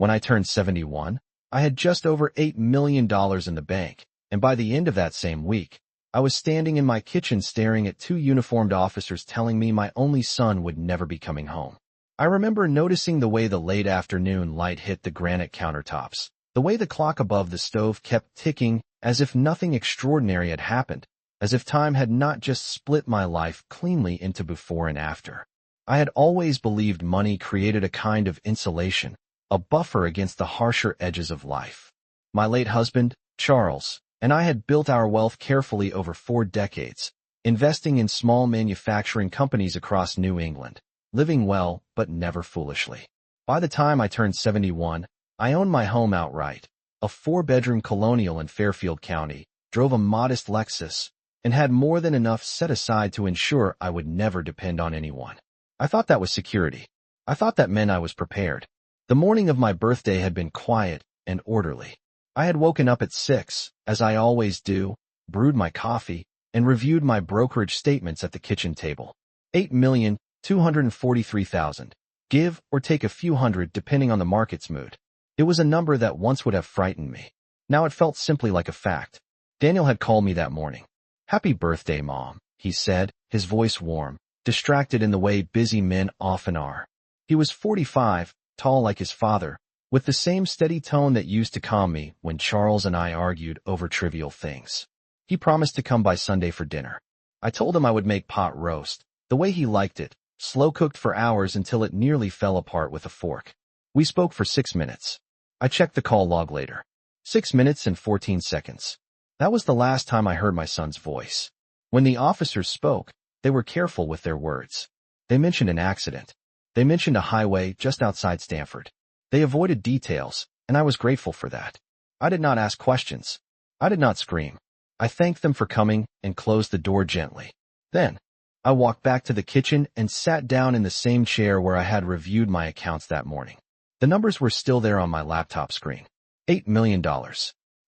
When I turned 71, I had just over $8 million in the bank, and by the end of that same week, I was standing in my kitchen staring at two uniformed officers telling me my only son would never be coming home. I remember noticing the way the late afternoon light hit the granite countertops, the way the clock above the stove kept ticking as if nothing extraordinary had happened, as if time had not just split my life cleanly into before and after. I had always believed money created a kind of insulation, a buffer against the harsher edges of life. My late husband, Charles, and I had built our wealth carefully over 4 decades, investing in small manufacturing companies across New England, living well but never foolishly. By the time I turned 71, I owned my home outright, a 4-bedroom colonial in Fairfield County, drove a modest Lexus, and had more than enough set aside to ensure I would never depend on anyone. I thought that was security. I thought that meant I was prepared. The morning of my birthday had been quiet and orderly. I had woken up at 6, as I always do, brewed my coffee, and reviewed my brokerage statements at the kitchen table. $8,243,000. Give or take a few hundred depending on the market's mood. It was a number that once would have frightened me. Now it felt simply like a fact. Daniel had called me that morning. "Happy birthday, Mom," he said, his voice warm, distracted in the way busy men often are. He was 45, tall like his father, with the same steady tone that used to calm me when Charles and I argued over trivial things. He promised to come by Sunday for dinner. I told him I would make pot roast, the way he liked it, slow-cooked for hours until it nearly fell apart with a fork. We spoke for 6 minutes. I checked the call log later. 6 minutes and 14 seconds. That was the last time I heard my son's voice. When the officers spoke, they were careful with their words. They mentioned an accident. They mentioned a highway just outside Stanford. They avoided details, and I was grateful for that. I did not ask questions. I did not scream. I thanked them for coming and closed the door gently. Then, I walked back to the kitchen and sat down in the same chair where I had reviewed my accounts that morning. The numbers were still there on my laptop screen. $8 million.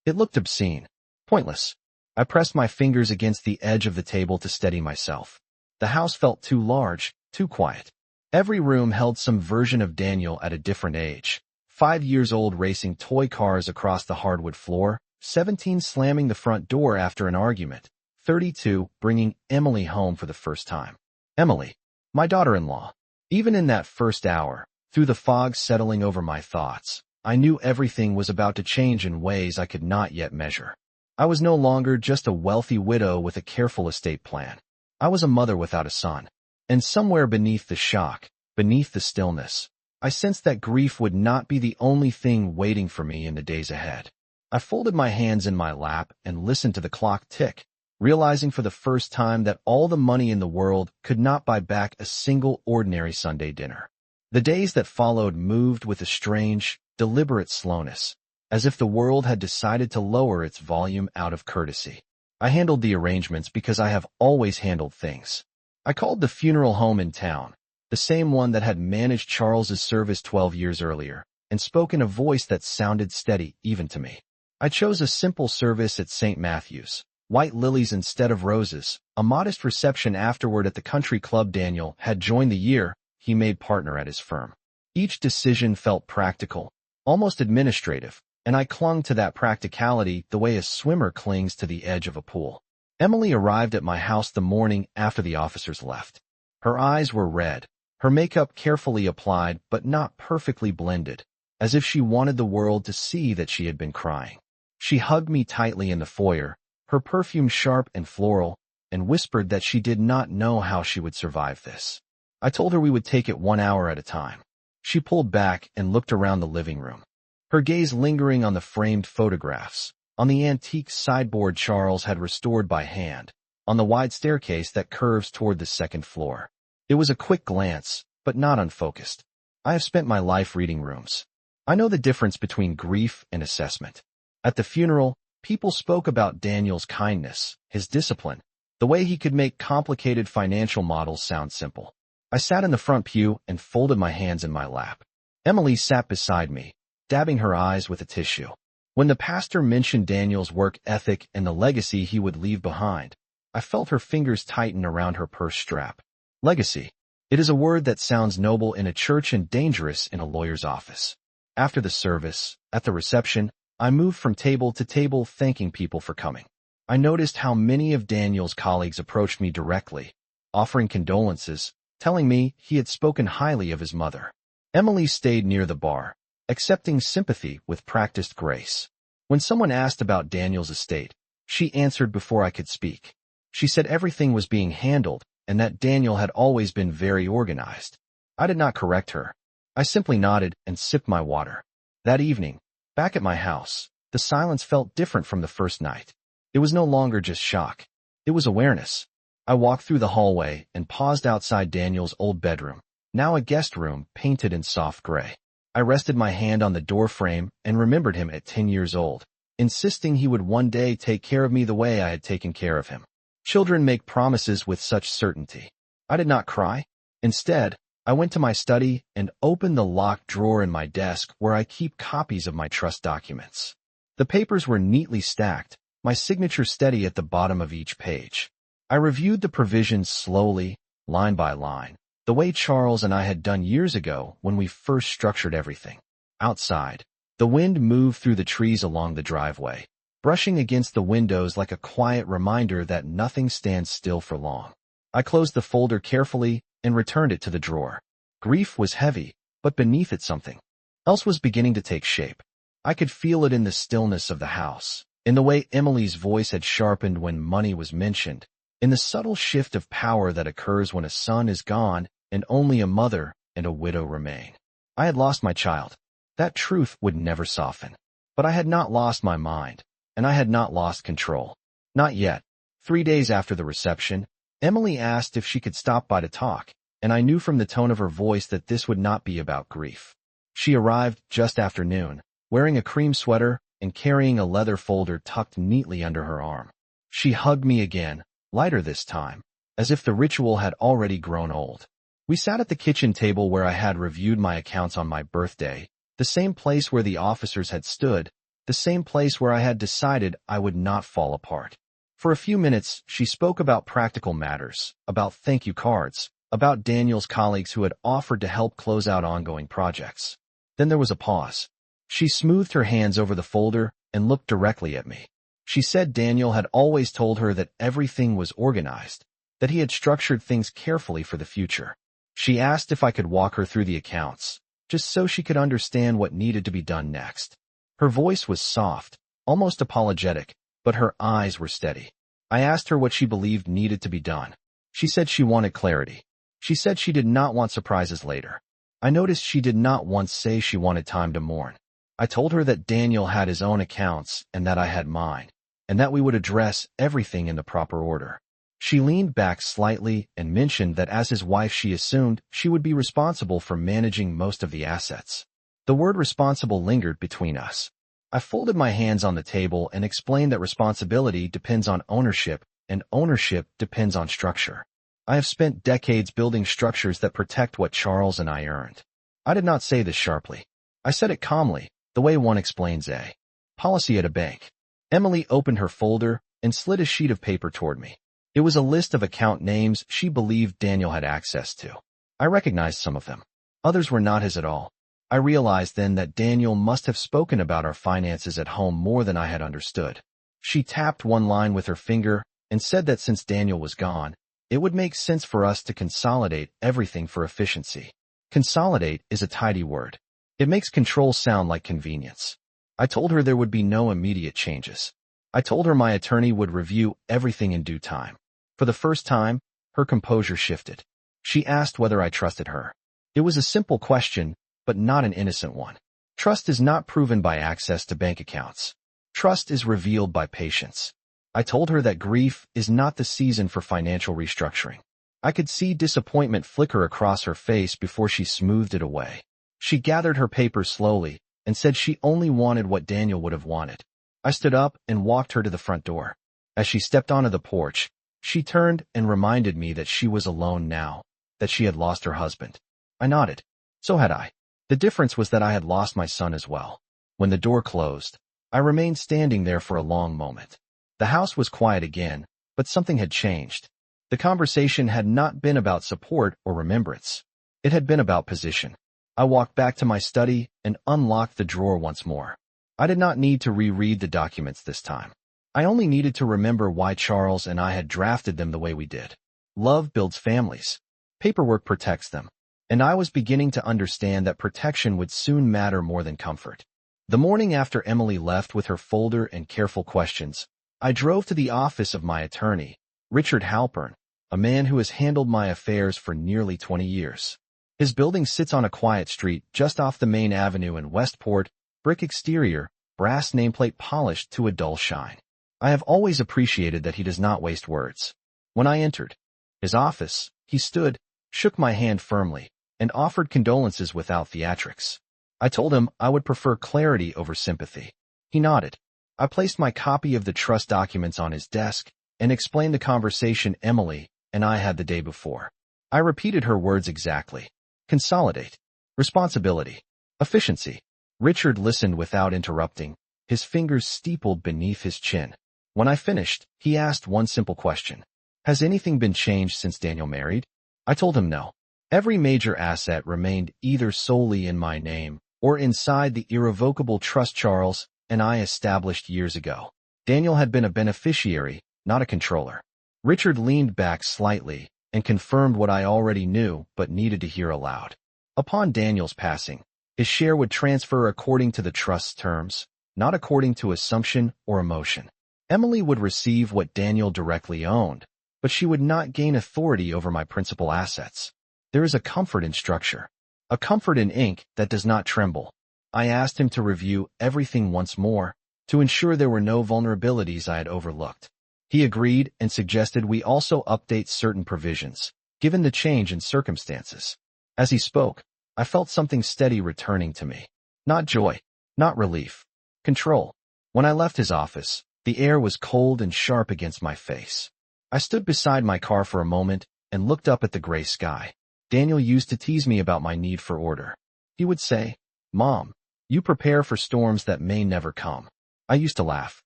It looked obscene. Pointless. I pressed my fingers against the edge of the table to steady myself. The house felt too large, too quiet. Every room held some version of Daniel at a different age. 5 years old racing toy cars across the hardwood floor, 17 slamming the front door after an argument, 32 bringing Emily home for the first time. Emily, my daughter-in-law. Even in that first hour, through the fog settling over my thoughts, I knew everything was about to change in ways I could not yet measure. I was no longer just a wealthy widow with a careful estate plan. I was a mother without a son. And somewhere beneath the shock, beneath the stillness, I sensed that grief would not be the only thing waiting for me in the days ahead. I folded my hands in my lap and listened to the clock tick, realizing for the first time that all the money in the world could not buy back a single ordinary Sunday dinner. The days that followed moved with a strange, deliberate slowness, as if the world had decided to lower its volume out of courtesy. I handled the arrangements because I have always handled things. I called the funeral home in town, the same one that had managed Charles's service 12 years earlier, and spoke in a voice that sounded steady even to me. I chose a simple service at St. Matthew's, white lilies instead of roses, a modest reception afterward at the country club Daniel had joined the year he made partner at his firm. Each decision felt practical, almost administrative, and I clung to that practicality the way a swimmer clings to the edge of a pool. Emily arrived at my house the morning after the officers left. Her eyes were red, her makeup carefully applied but not perfectly blended, as if she wanted the world to see that she had been crying. She hugged me tightly in the foyer, her perfume sharp and floral, and whispered that she did not know how she would survive this. I told her we would take it 1 hour at a time. She pulled back and looked around the living room, her gaze lingering on the framed photographs, on the antique sideboard Charles had restored by hand, on the wide staircase that curves toward the second floor. It was a quick glance, but not unfocused. I have spent my life reading rooms. I know the difference between grief and assessment. At the funeral, people spoke about Daniel's kindness, his discipline, the way he could make complicated financial models sound simple. I sat in the front pew and folded my hands in my lap. Emily sat beside me, dabbing her eyes with a tissue. When the pastor mentioned Daniel's work ethic and the legacy he would leave behind, I felt her fingers tighten around her purse strap. Legacy. It is a word that sounds noble in a church and dangerous in a lawyer's office. After the service, at the reception, I moved from table to table thanking people for coming. I noticed how many of Daniel's colleagues approached me directly, offering condolences, telling me he had spoken highly of his mother. Emily stayed near the bar, accepting sympathy with practiced grace. When someone asked about Daniel's estate, she answered before I could speak. She said everything was being handled and that Daniel had always been very organized. I did not correct her. I simply nodded and sipped my water. That evening, back at my house, the silence felt different from the first night. It was no longer just shock. It was awareness. I walked through the hallway and paused outside Daniel's old bedroom, now a guest room painted in soft gray. I rested my hand on the door frame and remembered him at 10 years old, insisting he would one day take care of me the way I had taken care of him. Children make promises with such certainty. I did not cry. Instead, I went to my study and opened the locked drawer in my desk where I keep copies of my trust documents. The papers were neatly stacked, my signature steady at the bottom of each page. I reviewed the provisions slowly, line by line, the way Charles and I had done years ago when we first structured everything. Outside, the wind moved through the trees along the driveway, brushing against the windows like a quiet reminder that nothing stands still for long. I closed the folder carefully and returned it to the drawer. Grief was heavy, but beneath it something else was beginning to take shape. I could feel it in the stillness of the house, in the way Emily's voice had sharpened when money was mentioned, in the subtle shift of power that occurs when a son is gone and only a mother and a widow remain. I had lost my child. That truth would never soften. But I had not lost my mind, and I had not lost control. Not yet. 3 days after the reception, Emily asked if she could stop by to talk, and I knew from the tone of her voice that this would not be about grief. She arrived just after noon, wearing a cream sweater and carrying a leather folder tucked neatly under her arm. She hugged me again, lighter this time, as if the ritual had already grown old. We sat at the kitchen table where I had reviewed my accounts on my birthday, the same place where the officers had stood, the same place where I had decided I would not fall apart. For a few minutes, she spoke about practical matters, about thank you cards, about Daniel's colleagues who had offered to help close out ongoing projects. Then there was a pause. She smoothed her hands over the folder and looked directly at me. She said Daniel had always told her that everything was organized, that he had structured things carefully for the future. She asked if I could walk her through the accounts, just so she could understand what needed to be done next. Her voice was soft, almost apologetic, but her eyes were steady. I asked her what she believed needed to be done. She said she wanted clarity. She said she did not want surprises later. I noticed she did not once say she wanted time to mourn. I told her that Daniel had his own accounts and that I had mine, and that we would address everything in the proper order. She leaned back slightly and mentioned that as his wife she assumed she would be responsible for managing most of the assets. The word responsible lingered between us. I folded my hands on the table and explained that responsibility depends on ownership, and ownership depends on structure. I have spent decades building structures that protect what Charles and I earned. I did not say this sharply. I said it calmly, the way one explains a policy at a bank. Emily opened her folder and slid a sheet of paper toward me. It was a list of account names she believed Daniel had access to. I recognized some of them. Others were not his at all. I realized then that Daniel must have spoken about our finances at home more than I had understood. She tapped one line with her finger and said that since Daniel was gone, it would make sense for us to consolidate everything for efficiency. Consolidate is a tidy word. It makes control sound like convenience. I told her there would be no immediate changes. I told her my attorney would review everything in due time. For the first time, her composure shifted. She asked whether I trusted her. It was a simple question, but not an innocent one. Trust is not proven by access to bank accounts. Trust is revealed by patience. I told her that grief is not the season for financial restructuring. I could see disappointment flicker across her face before she smoothed it away. She gathered her papers slowly and said she only wanted what Daniel would have wanted. I stood up and walked her to the front door. As she stepped onto the porch, she turned and reminded me that she was alone now, that she had lost her husband. I nodded. So had I. The difference was that I had lost my son as well. When the door closed, I remained standing there for a long moment. The house was quiet again, but something had changed. The conversation had not been about support or remembrance. It had been about position. I walked back to my study and unlocked the drawer once more. I did not need to reread the documents this time. I only needed to remember why Charles and I had drafted them the way we did. Love builds families. Paperwork protects them. And I was beginning to understand that protection would soon matter more than comfort. The morning after Emily left with her folder and careful questions, I drove to the office of my attorney, Richard Halpern, a man who has handled my affairs for nearly 20 years. His building sits on a quiet street just off the main avenue in Westport, brick exterior, brass nameplate polished to a dull shine. I have always appreciated that he does not waste words. When I entered his office, he stood, shook my hand firmly, and offered condolences without theatrics. I told him I would prefer clarity over sympathy. He nodded. I placed my copy of the trust documents on his desk and explained the conversation Emily and I had the day before. I repeated her words exactly. Consolidate. Responsibility. Efficiency. Richard listened without interrupting, his fingers steepled beneath his chin. When I finished, he asked one simple question. Has anything been changed since Daniel married? I told him no. Every major asset remained either solely in my name or inside the irrevocable trust Charles and I established years ago. Daniel had been a beneficiary, not a controller. Richard leaned back slightly and confirmed what I already knew but needed to hear aloud. Upon Daniel's passing, his share would transfer according to the trust's terms, not according to assumption or emotion. Emily would receive what Daniel directly owned, but she would not gain authority over my principal assets. There is a comfort in structure, a comfort in ink that does not tremble. I asked him to review everything once more, to ensure there were no vulnerabilities I had overlooked. He agreed and suggested we also update certain provisions, given the change in circumstances. As he spoke, I felt something steady returning to me. Not joy, not relief. Control. When I left his office, the air was cold and sharp against my face. I stood beside my car for a moment and looked up at the gray sky. Daniel used to tease me about my need for order. He would say, "Mom, you prepare for storms that may never come." I used to laugh.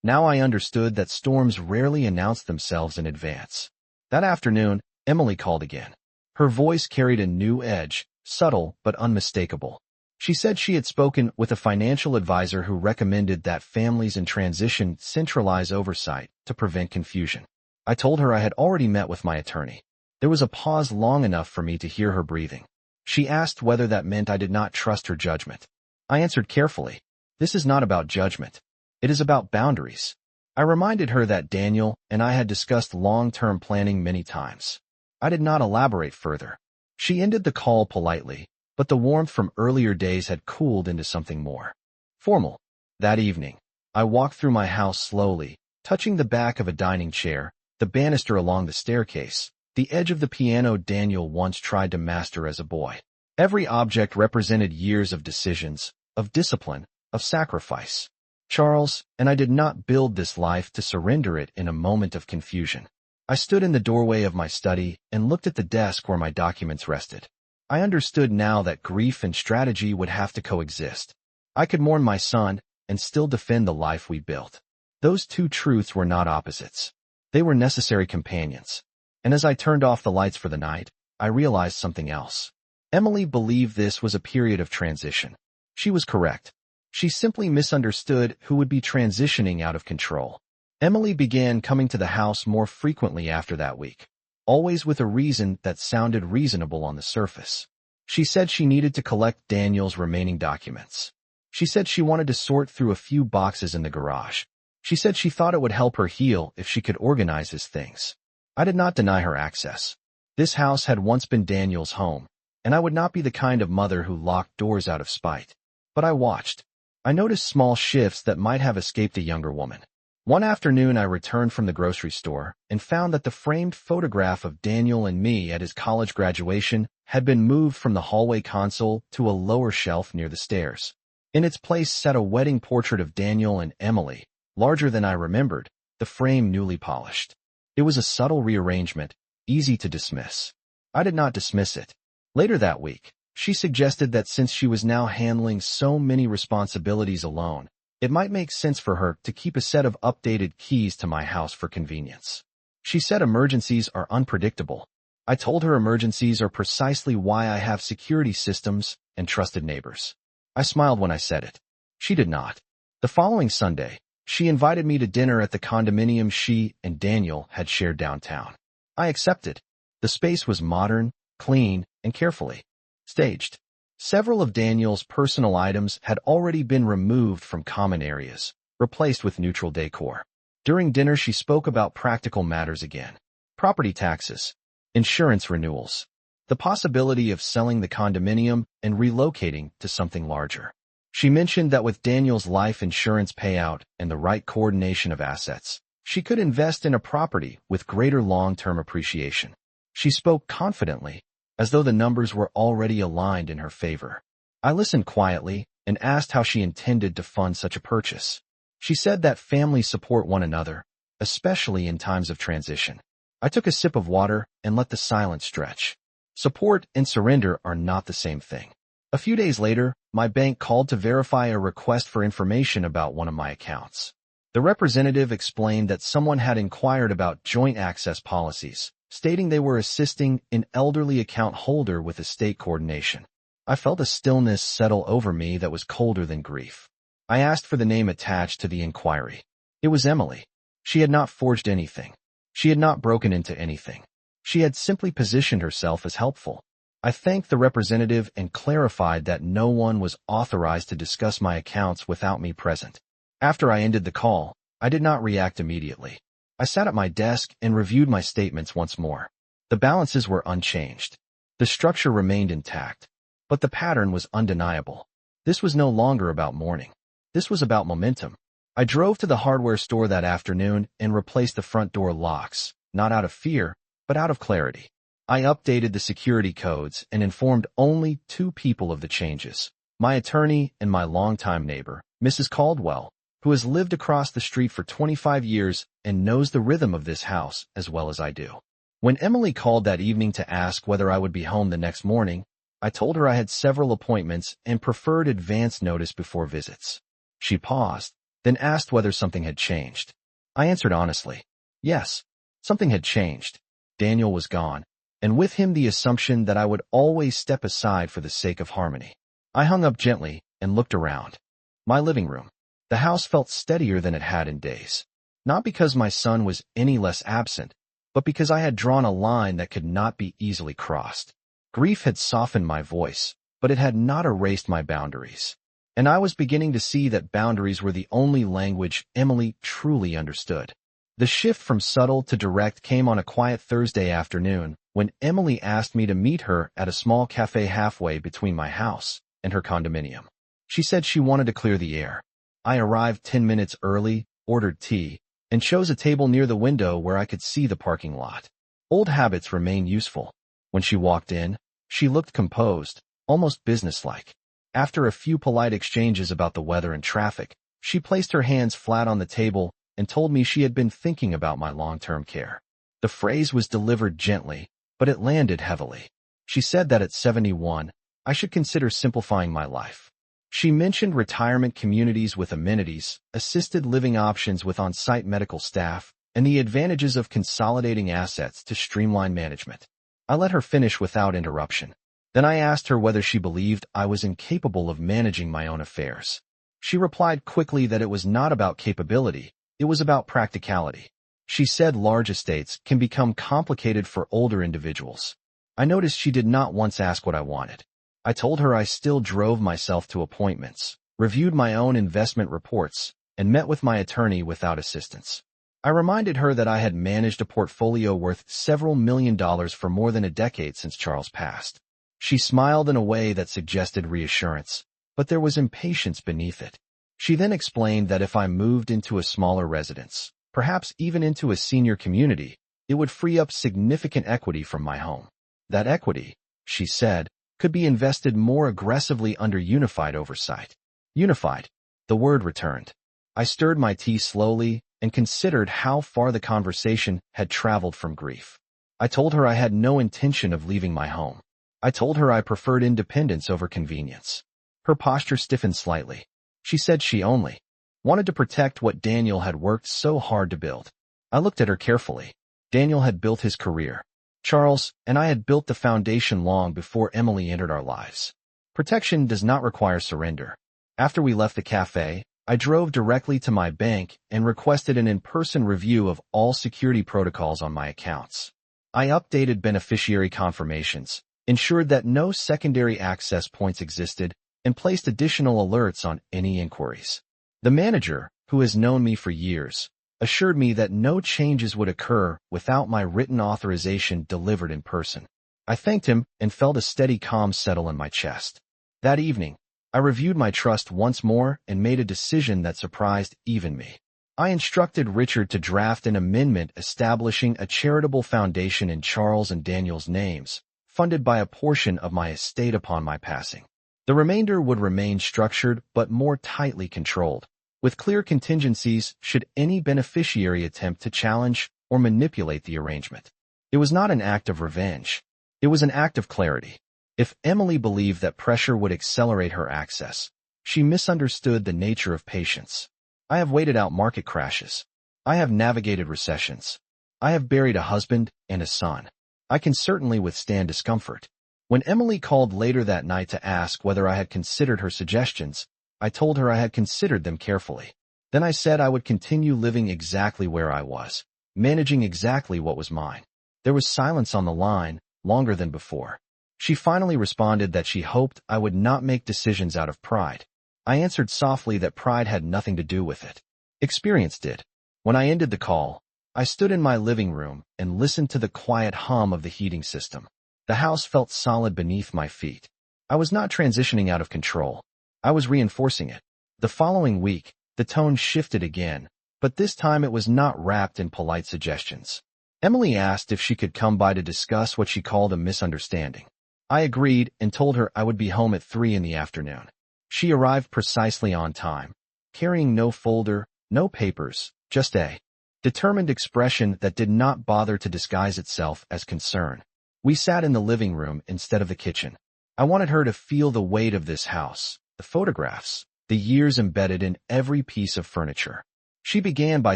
Now I understood that storms rarely announce themselves in advance. That afternoon, Emily called again. Her voice carried a new edge, subtle but unmistakable. She said she had spoken with a financial advisor who recommended that families in transition centralize oversight to prevent confusion. I told her I had already met with my attorney. There was a pause long enough for me to hear her breathing. She asked whether that meant I did not trust her judgment. I answered carefully. This is not about judgment. It is about boundaries. I reminded her that Daniel and I had discussed long-term planning many times. I did not elaborate further. She ended the call politely, but the warmth from earlier days had cooled into something more formal. That evening, I walked through my house slowly, touching the back of a dining chair, the banister along the staircase, the edge of the piano Daniel once tried to master as a boy. Every object represented years of decisions, of discipline, of sacrifice. Charles and I did not build this life to surrender it in a moment of confusion. I stood in the doorway of my study and looked at the desk where my documents rested. I understood now that grief and strategy would have to coexist. I could mourn my son and still defend the life we built. Those two truths were not opposites. They were necessary companions. And as I turned off the lights for the night, I realized something else. Emily believed this was a period of transition. She was correct. She simply misunderstood who would be transitioning out of control. Emily began coming to the house more frequently after that week, always with a reason that sounded reasonable on the surface. She said she needed to collect Daniel's remaining documents. She said she wanted to sort through a few boxes in the garage. She said she thought it would help her heal if she could organize his things. I did not deny her access. This house had once been Daniel's home, and I would not be the kind of mother who locked doors out of spite. But I watched. I noticed small shifts that might have escaped a younger woman. One afternoon I returned from the grocery store and found that the framed photograph of Daniel and me at his college graduation had been moved from the hallway console to a lower shelf near the stairs. In its place sat a wedding portrait of Daniel and Emily, larger than I remembered, the frame newly polished. It was a subtle rearrangement, easy to dismiss. I did not dismiss it. Later that week, she suggested that since she was now handling so many responsibilities alone, it might make sense for her to keep a set of updated keys to my house for convenience. She said emergencies are unpredictable. I told her emergencies are precisely why I have security systems and trusted neighbors. I smiled when I said it. She did not. The following Sunday, she invited me to dinner at the condominium she and Daniel had shared downtown. I accepted. The space was modern, clean, and carefully staged. Several of Daniel's personal items had already been removed from common areas, replaced with neutral decor. During dinner, she spoke about practical matters again. Property taxes, insurance renewals, the possibility of selling the condominium and relocating to something larger. She mentioned that with Daniel's life insurance payout and the right coordination of assets, she could invest in a property with greater long-term appreciation. She spoke confidently, as though the numbers were already aligned in her favor. I listened quietly and asked how she intended to fund such a purchase. She said that families support one another, especially in times of transition. I took a sip of water and let the silence stretch. Support and surrender are not the same thing. A few days later, my bank called to verify a request for information about one of my accounts. The representative explained that someone had inquired about joint access policies, stating they were assisting an elderly account holder with estate coordination. I felt a stillness settle over me that was colder than grief. I asked for the name attached to the inquiry. It was Emily. She had not forged anything. She had not broken into anything. She had simply positioned herself as helpful. I thanked the representative and clarified that no one was authorized to discuss my accounts without me present. After I ended the call, I did not react immediately. I sat at my desk and reviewed my statements once more. The balances were unchanged. The structure remained intact, but the pattern was undeniable. This was no longer about mourning. This was about momentum. I drove to the hardware store that afternoon and replaced the front door locks, not out of fear, but out of clarity. I updated the security codes and informed only 2 people of the changes: my attorney and my longtime neighbor, Mrs. Caldwell, who has lived across the street for 25 years and knows the rhythm of this house as well as I do. When Emily called that evening to ask whether I would be home the next morning, I told her I had several appointments and preferred advance notice before visits. She paused, then asked whether something had changed. I answered honestly. Yes, something had changed. Daniel was gone, and with him the assumption that I would always step aside for the sake of harmony. I hung up gently and looked around. My living room. The house felt steadier than it had in days. Not because my son was any less absent, but because I had drawn a line that could not be easily crossed. Grief had softened my voice, but it had not erased my boundaries. And I was beginning to see that boundaries were the only language Emily truly understood. The shift from subtle to direct came on a quiet Thursday afternoon when Emily asked me to meet her at a small cafe halfway between my house and her condominium. She said she wanted to clear the air. I arrived 10 minutes early, ordered tea, and chose a table near the window where I could see the parking lot. Old habits remain useful. When she walked in, she looked composed, almost businesslike. After a few polite exchanges about the weather and traffic, she placed her hands flat on the table and told me she had been thinking about my long-term care. The phrase was delivered gently, but it landed heavily. She said that at 71, I should consider simplifying my life. She mentioned retirement communities with amenities, assisted living options with on-site medical staff, and the advantages of consolidating assets to streamline management. I let her finish without interruption. Then I asked her whether she believed I was incapable of managing my own affairs. She replied quickly that it was not about capability, it was about practicality. She said large estates can become complicated for older individuals. I noticed she did not once ask what I wanted. I told her I still drove myself to appointments, reviewed my own investment reports, and met with my attorney without assistance. I reminded her that I had managed a portfolio worth several $1,000,000 for more than a decade since Charles passed. She smiled in a way that suggested reassurance, but there was impatience beneath it. She then explained that if I moved into a smaller residence, perhaps even into a senior community, it would free up significant equity from my home. That equity, she said, could be invested more aggressively under unified oversight. Unified. The word returned. I stirred my tea slowly and considered how far the conversation had traveled from grief. I told her I had no intention of leaving my home. I told her I preferred independence over convenience. Her posture stiffened slightly. She said she only wanted to protect what Daniel had worked so hard to build. I looked at her carefully. Daniel had built his career. Charles and I had built the foundation long before Emily entered our lives. Protection does not require surrender. After we left the cafe, I drove directly to my bank and requested an in-person review of all security protocols on my accounts. I updated beneficiary confirmations, ensured that no secondary access points existed, and placed additional alerts on any inquiries. The manager, who has known me for years, assured me that no changes would occur without my written authorization delivered in person. I thanked him and felt a steady calm settle in my chest. That evening, I reviewed my trust once more and made a decision that surprised even me. I instructed Richard to draft an amendment establishing a charitable foundation in Charles and Daniel's names, funded by a portion of my estate upon my passing. The remainder would remain structured but more tightly controlled, with clear contingencies should any beneficiary attempt to challenge or manipulate the arrangement. It was not an act of revenge. It was an act of clarity. If Emily believed that pressure would accelerate her access, she misunderstood the nature of patience. I have waited out market crashes. I have navigated recessions. I have buried a husband and a son. I can certainly withstand discomfort. When Emily called later that night to ask whether I had considered her suggestions, I told her I had considered them carefully. Then I said I would continue living exactly where I was, managing exactly what was mine. There was silence on the line, longer than before. She finally responded that she hoped I would not make decisions out of pride. I answered softly that pride had nothing to do with it. Experience did. When I ended the call, I stood in my living room and listened to the quiet hum of the heating system. The house felt solid beneath my feet. I was not transitioning out of control. I was reinforcing it. The following week, the tone shifted again, but this time it was not wrapped in polite suggestions. Emily asked if she could come by to discuss what she called a misunderstanding. I agreed and told her I would be home at 3 in the afternoon. She arrived precisely on time, carrying no folder, no papers, just a determined expression that did not bother to disguise itself as concern. We sat in the living room instead of the kitchen. I wanted her to feel the weight of this house, the photographs, the years embedded in every piece of furniture. She began by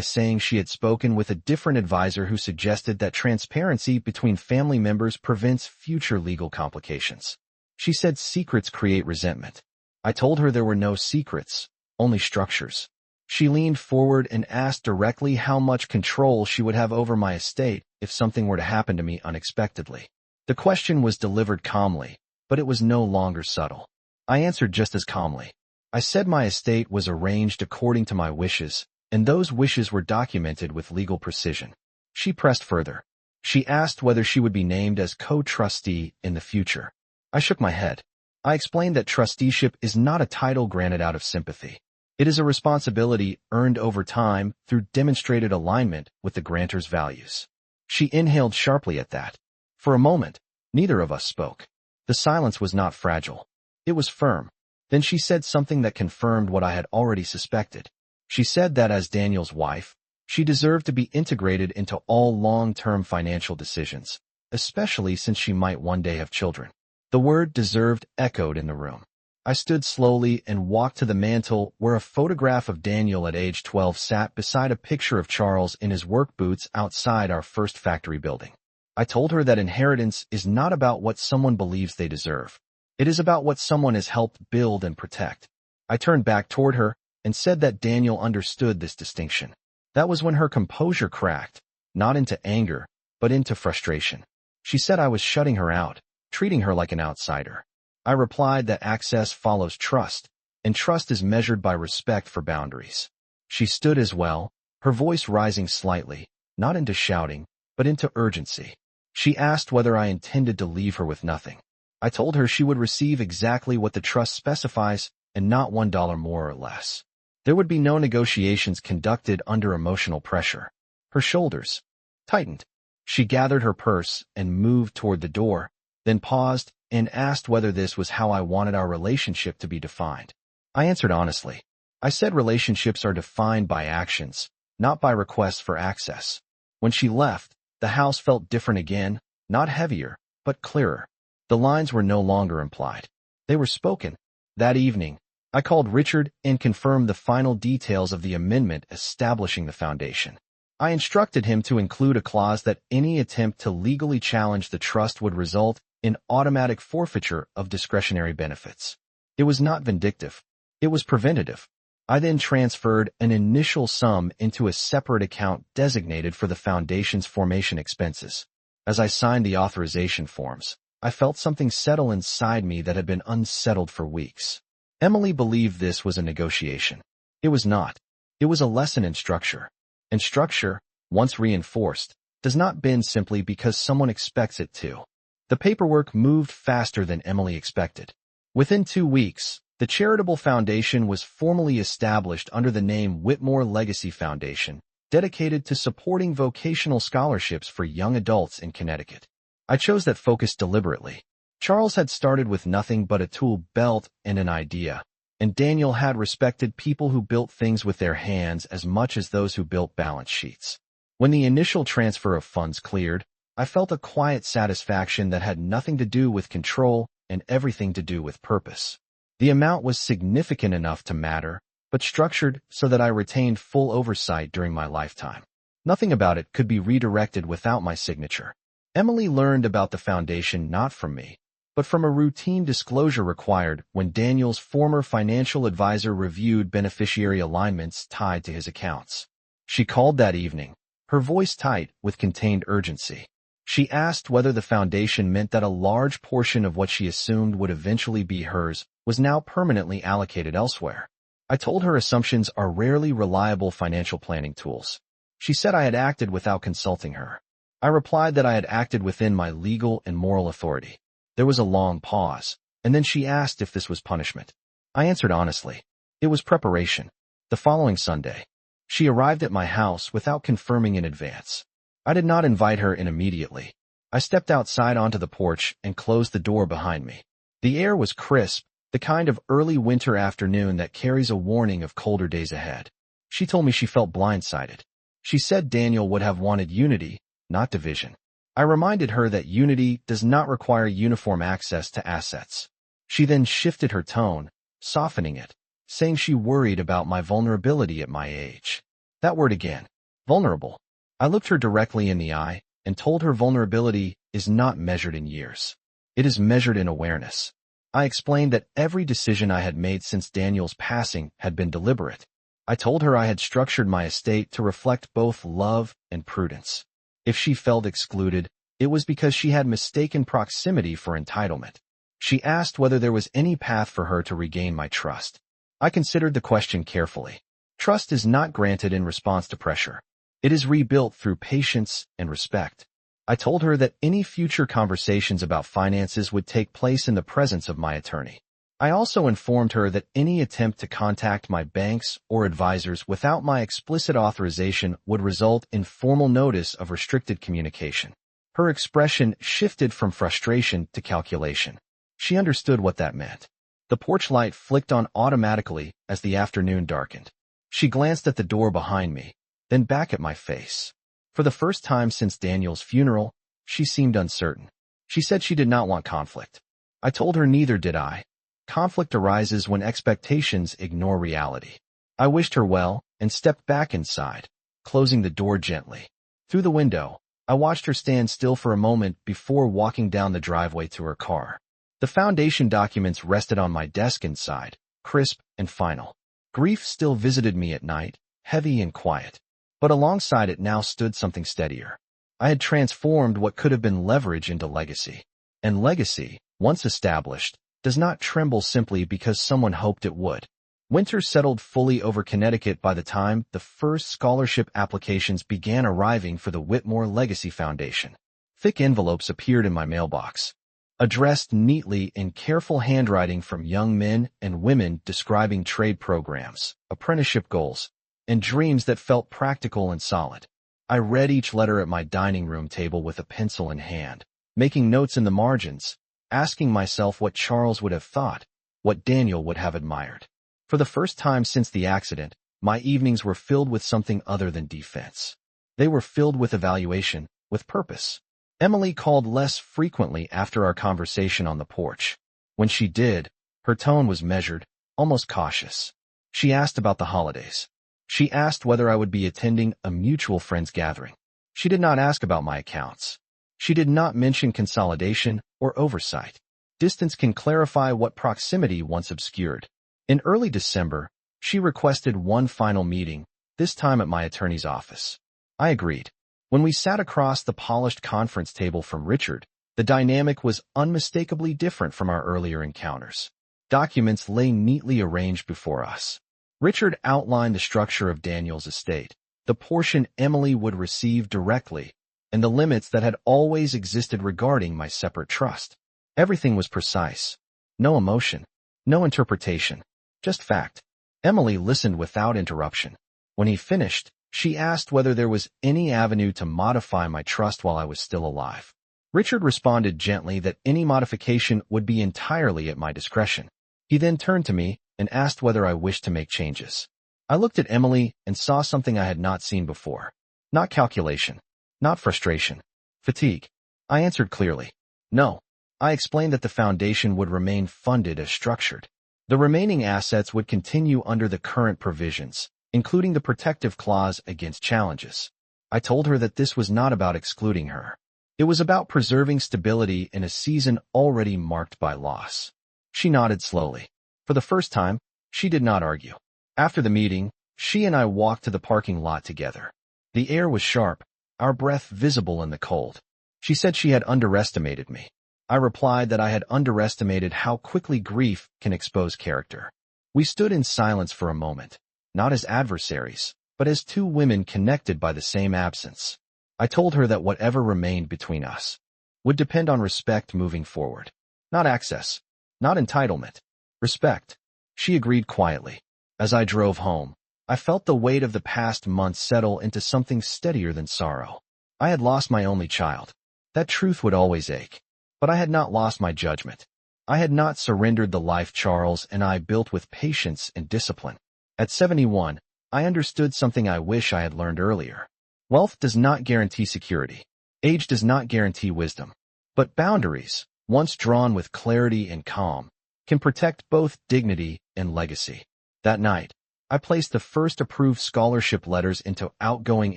saying she had spoken with a different advisor who suggested that transparency between family members prevents future legal complications. She said secrets create resentment. I told her there were no secrets, only structures. She leaned forward and asked directly how much control she would have over my estate if something were to happen to me unexpectedly. The question was delivered calmly, but it was no longer subtle. I answered just as calmly. I said my estate was arranged according to my wishes, and those wishes were documented with legal precision. She pressed further. She asked whether she would be named as co-trustee in the future. I shook my head. I explained that trusteeship is not a title granted out of sympathy. It is a responsibility earned over time through demonstrated alignment with the grantor's values. She inhaled sharply at that. For a moment, neither of us spoke. The silence was not fragile. It was firm. Then she said something that confirmed what I had already suspected. She said that as Daniel's wife, she deserved to be integrated into all long-term financial decisions, especially since she might one day have children. The word deserved echoed in the room. I stood slowly and walked to the mantel where a photograph of Daniel at age 12 sat beside a picture of Charles in his work boots outside our first factory building. I told her that inheritance is not about what someone believes they deserve. It is about what someone has helped build and protect. I turned back toward her and said that Daniel understood this distinction. That was when her composure cracked, not into anger, but into frustration. She said I was shutting her out, treating her like an outsider. I replied that access follows trust, and trust is measured by respect for boundaries. She stood as well, her voice rising slightly, not into shouting, but into urgency. She asked whether I intended to leave her with nothing. I told her she would receive exactly what the trust specifies and not $1 more or less. There would be no negotiations conducted under emotional pressure. Her shoulders tightened. She gathered her purse and moved toward the door, then paused and asked whether this was how I wanted our relationship to be defined. I answered honestly. I said relationships are defined by actions, not by requests for access. When she left, the house felt different again, not heavier, but clearer. The lines were no longer implied. They were spoken. That evening, I called Richard and confirmed the final details of the amendment establishing the foundation. I instructed him to include a clause that any attempt to legally challenge the trust would result in automatic forfeiture of discretionary benefits. It was not vindictive. It was preventative. I then transferred an initial sum into a separate account designated for the foundation's formation expenses. As I signed the authorization forms, I felt something settle inside me that had been unsettled for weeks. Emily believed this was a negotiation. It was not. It was a lesson in structure. And structure, once reinforced, does not bend simply because someone expects it to. The paperwork moved faster than Emily expected. Within 2 weeks, the charitable foundation was formally established under the name Whitmore Legacy Foundation, dedicated to supporting vocational scholarships for young adults in Connecticut. I chose that focus deliberately. Charles had started with nothing but a tool belt and an idea, and Daniel had respected people who built things with their hands as much as those who built balance sheets. When the initial transfer of funds cleared, I felt a quiet satisfaction that had nothing to do with control and everything to do with purpose. The amount was significant enough to matter, but structured so that I retained full oversight during my lifetime. Nothing about it could be redirected without my signature. Emily learned about the foundation not from me, but from a routine disclosure required when Daniel's former financial advisor reviewed beneficiary alignments tied to his accounts. She called that evening, her voice tight with contained urgency. She asked whether the foundation meant that a large portion of what she assumed would eventually be hers was now permanently allocated elsewhere. I told her assumptions are rarely reliable financial planning tools. She said I had acted without consulting her. I replied that I had acted within my legal and moral authority. There was a long pause, and then she asked if this was punishment. I answered honestly. It was preparation. The following Sunday, she arrived at my house without confirming in advance. I did not invite her in immediately. I stepped outside onto the porch and closed the door behind me. The air was crisp, the kind of early winter afternoon that carries a warning of colder days ahead. She told me she felt blindsided. She said Daniel would have wanted unity, not division. I reminded her that unity does not require uniform access to assets. She then shifted her tone, softening it, saying she worried about my vulnerability at my age. That word again, vulnerable. I looked her directly in the eye and told her vulnerability is not measured in years. It is measured in awareness. I explained that every decision I had made since Daniel's passing had been deliberate. I told her I had structured my estate to reflect both love and prudence. If she felt excluded, it was because she had mistaken proximity for entitlement. She asked whether there was any path for her to regain my trust. I considered the question carefully. Trust is not granted in response to pressure. It is rebuilt through patience and respect. I told her that any future conversations about finances would take place in the presence of my attorney. I also informed her that any attempt to contact my banks or advisors without my explicit authorization would result in formal notice of restricted communication. Her expression shifted from frustration to calculation. She understood what that meant. The porch light flicked on automatically as the afternoon darkened. She glanced at the door behind me, then back at my face. For the first time since Daniel's funeral, she seemed uncertain. She said she did not want conflict. I told her neither did I. Conflict arises when expectations ignore reality. I wished her well and stepped back inside, closing the door gently. Through the window, I watched her stand still for a moment before walking down the driveway to her car. The foundation documents rested on my desk inside, crisp and final. Grief still visited me at night, heavy and quiet. But alongside it now stood something steadier. I had transformed what could have been leverage into legacy. And legacy, once established, does not tremble simply because someone hoped it would. Winter settled fully over Connecticut by the time the first scholarship applications began arriving for the Whitmore Legacy Foundation. Thick envelopes appeared in my mailbox, addressed neatly in careful handwriting from young men and women describing trade programs, apprenticeship goals, and dreams that felt practical and solid. I read each letter at my dining room table with a pencil in hand, making notes in the margins, asking myself what Charles would have thought, what Daniel would have admired. For the first time since the accident, my evenings were filled with something other than defense. They were filled with evaluation, with purpose. Emily called less frequently after our conversation on the porch. When she did, her tone was measured, almost cautious. She asked about the holidays. She asked whether I would be attending a mutual friends gathering. She did not ask about my accounts. She did not mention consolidation or oversight. Distance can clarify what proximity once obscured. In early December, she requested one final meeting, this time at my attorney's office. I agreed. When we sat across the polished conference table from Richard, the dynamic was unmistakably different from our earlier encounters. Documents lay neatly arranged before us. Richard outlined the structure of Daniel's estate, the portion Emily would receive directly, and the limits that had always existed regarding my separate trust. Everything was precise. No emotion, no interpretation, just fact. Emily listened without interruption. When he finished, she asked whether there was any avenue to modify my trust while I was still alive. Richard responded gently that any modification would be entirely at my discretion. He then turned to me and asked whether I wished to make changes. I looked at Emily and saw something I had not seen before. Not calculation. Not frustration. Fatigue. I answered clearly. No. I explained that the foundation would remain funded as structured. The remaining assets would continue under the current provisions, including the protective clause against challenges. I told her that this was not about excluding her. It was about preserving stability in a season already marked by loss. She nodded slowly. For the first time, she did not argue. After the meeting, she and I walked to the parking lot together. The air was sharp, our breath visible in the cold. She said she had underestimated me. I replied that I had underestimated how quickly grief can expose character. We stood in silence for a moment, not as adversaries, but as two women connected by the same absence. I told her that whatever remained between us would depend on respect moving forward. Not access, not entitlement. Respect. She agreed quietly. As I drove home, I felt the weight of the past months settle into something steadier than sorrow. I had lost my only child. That truth would always ache. But I had not lost my judgment. I had not surrendered the life Charles and I built with patience and discipline. At 71, I understood something I wish I had learned earlier. Wealth does not guarantee security. Age does not guarantee wisdom. But boundaries, once drawn with clarity and calm, can protect both dignity and legacy. That night, I placed the first approved scholarship letters into outgoing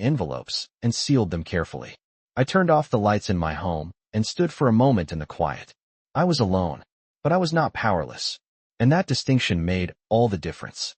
envelopes and sealed them carefully. I turned off the lights in my home and stood for a moment in the quiet. I was alone, but I was not powerless, and that distinction made all the difference.